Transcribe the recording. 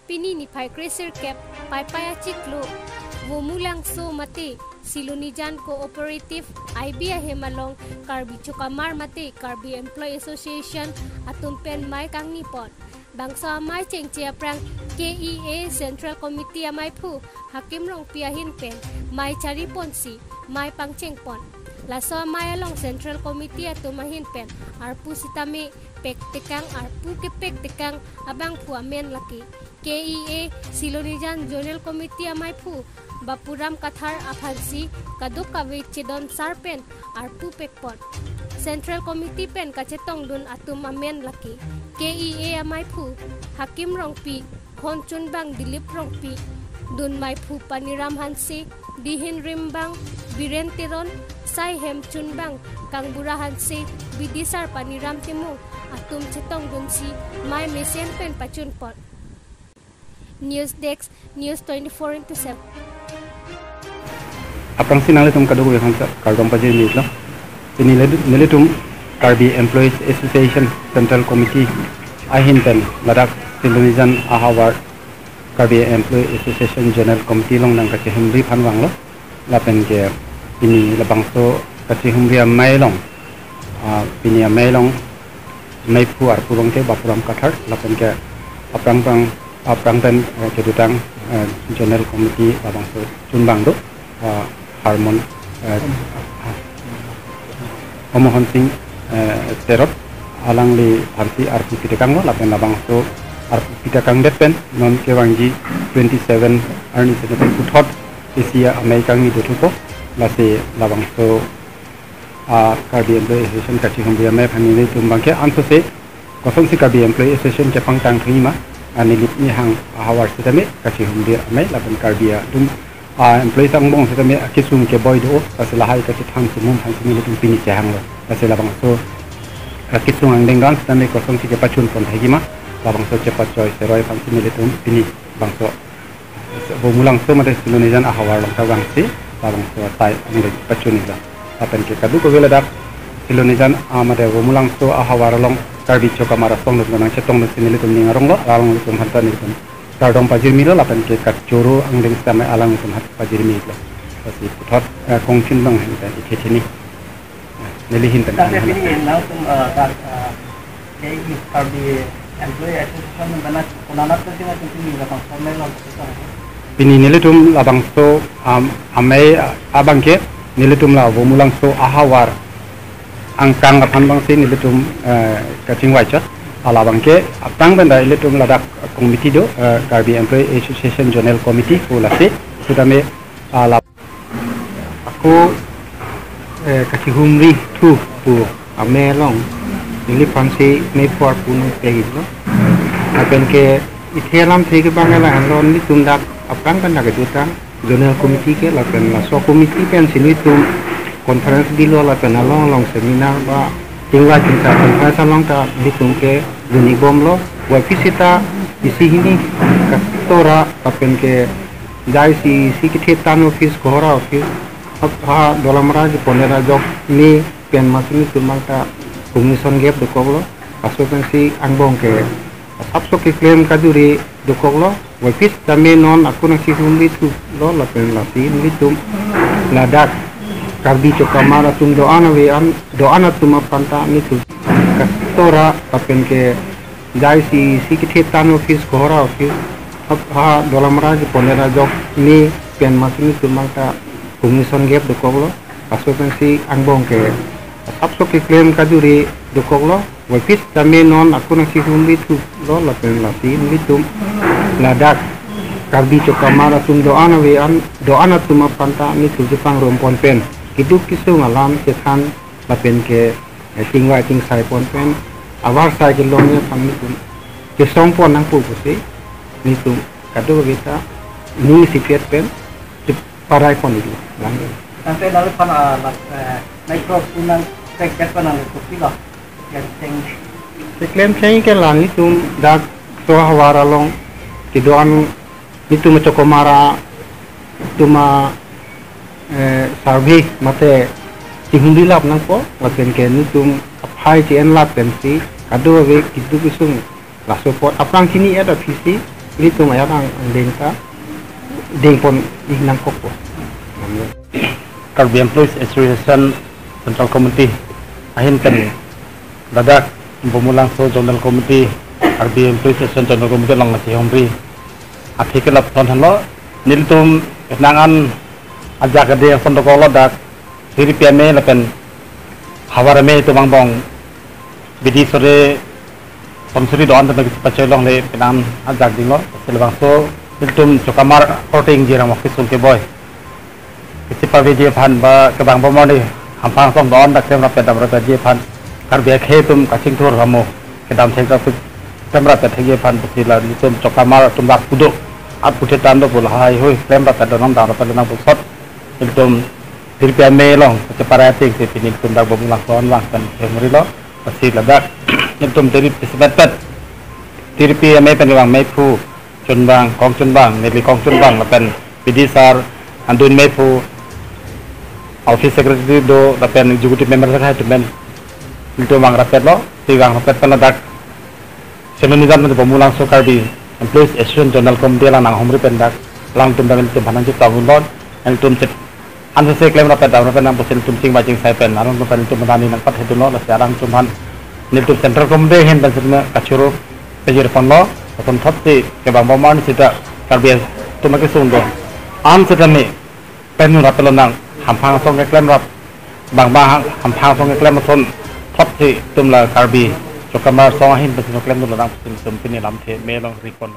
pini ni pai Gracer Cap pai Payachiklo Womulang so mate Silonijan Cooperative IBA Hemalong Karbi Chukamar mate Karbi Employee Association atumpen mai kang nipot bangsa mai chengchia prang KEA Central Committee amai phu hakim rong piahin pen mai chari ponsi mai pangchengpon laso mai along Central Committee atumahin pen arpu sitame pek tekang arpu ke pek tekang abang phu amen laki KEA Silonijan Zonal Committee amai phu Bapuram Kathar Aphansi Kaduk Kawe Chidon Sarpen Arpu Pekpon Central Committee Pen Kachetong Dun Atum Amen Laki KEA Amai Phu Hakim Rongpi Hon Chunbang Dilip Rongpi Dun Mai Phu Paniram Hansi Dihin Rimbang Biren Tiron Sai Hem Chunbang Kangbura Hansi Bidisar Paniram Timu Atum Chetong Dun Si Mai Mesen Pen Pachun Pot News Desk News 24/7 Aprang sinali tum kadugo yang sa kardom pajir mitlo nili tum Karbi Employees Association Central Committee ahinten ladak Silonijan ahawar Karbi Employee Association General Committee long nang kachi humri phanwang lo lapen ke ini labang so kachi humri amai long pini amai long mai pu ar purong ke bapuram kathar lapen ke aprang pen kedutang General Committee labang so chunbang do Harmon Omohon Singh Terot alang li Phansi arpu pitakang lo lapen labang so arpu pitakang depen non kewangji 27 arni senapen puthot isia Amerikang ni dotupo lase labang so Karbi Employee Association kachi humbi amai phani ni tumbangke anso se kosong si Karbi Employee Association Jepang tang thima ani lip ni hang hawar setame kachi humbi amai lapen Karbia dum employee sang mong setame kisum ke boy do kasela hai kachi tham simum phang simi dum pini chang lo kasela bang so kisung ang denggan setame kosong si ke pachun pon thagima labang so cepat choy seroi phang simi dum pini bang so bomulang so mate Silonijan ahawar long tawang si labang so tai ang pachun ila apen ke kadu ko veladak Silonijan amade bomulang so ahawar long Karbi Chukamar song dum nang chetong dum simi dum ningarong lo alang dum hantan ni dum Kardom pajir milo lapan ke kat joro ang deng samai alang itu hat pajir milo pasti putot kongcin bang henta ikhe chini nelihin tan tapi ini now tum KEA Karbi Employee Association bana kunana tu sih macam ini lapang samai lo pini nelitum labang so amai abang ke nelitum la bomulang so ahawar angkang apan bang si nelitum kacing wajah alabang ke apang benda nelitum ladak komiti do Karbi Employee Association General Committee fulase sudame aku kasi humri tu pu amelong ini pansi me por pun pegilo apen ke ithelam thege bangala hanlon ni tundak apang kan naga jutang General Committee ke lapen la so committee pen sini tu conference dilo lapen along long seminar ba tingwa cinta conference long ta ditung ke guni bom lo wa visita isi ini kastora apen ke dai si kitetan office kohora office ha dalam raj ponera jok ni pen masini tumangta commission gap dokoglo asopen si angbong ke sapso ke claim kaduri dokoglo wa fis tame non aku nang si humbi tu lo la pen la si litum ladak Karbi Chukamar tum doana we an doana tum panta ni tu kastora apen ke dai si kitetan office kohora office ha dalam raj ponera jok ni pen masini tumangta commission gap dokoglo asopen si angbong ke sapso ke claim kaduri dokoglo wa fis tame non aku nang si humbi tu lo la pen la si litum ladak Karbi Chukamar tum doana we an doana tum panta ni tu Jepang rompon pen kiduk kisu ngalam setan la pen ke tingwa ting sai pon pen awar sai ke longnya pamit ke song pon nang pu si ni tu kado kita ni sipiat pen parai pon itu lang sampai lalu pan microphone paket pan lalu kupilo yang claim chain ke lang itu dak so hawara long kidoan itu Chukamara tuma survey mate tihundi lap nang po lapen ke nitum apai ti en lap pen si kado we kidu kisung la support apang kini ada visi itu maya lang dengka dengpon ihnang koko Karbi Employees Association Central Committee ahin kan dadak pemulang so General Committee Karbi Employees Association General Committee lang nasi homri api kelap ton halo niltum nangan ajak ade sondokolo dak diri piame lapen hawarame itu bang bidi sore pemsuri doan tentang pacelong le penam ajak dingo selebang so niltum cokamar korting jirang waktu sulke boy kecipa video pan ba kebang bomoni hampang song doan dak tem rapet dam rapet je pan karbi khetum kacing thur ramo kedam thek dak tem rapet thege pan pusila niltum cokamar tumbak puduk at puthe tam do bulhai hoi tem rapet donam dar rapet donam pusot niltum dirpia melong keceparating si pinil tundak bomulang soan lang kan hemrilo pasti ladak niltum dari pesebet dirpia me peniwang me pu chunbang kong chunbang nili kong chunbang lapen bidisar andun me pu office secretary do lapen executive member sakha tumen niltum bang rapet lo tigang rapet peladak senunizam de bomulang so Karbi Employees Association General Committee lang nang homri pendak lang tumdang niltum hanan chit tawulon niltum chit anse se klaim rapet nang posil tumsing bajing sai pen arong pen tum dani nang pat heduno la sarang tumhan niltum Central Committee hen banserna kachuro pejir panlo kon thapti ke bang bomani sita Karbi tumake sundo an setame penu rapelo nang hampang song klaim rap bang hampang song klaim son thapti tumla Karbi cokamar song hin banserna klaim no nang tum pini lam the melong rikon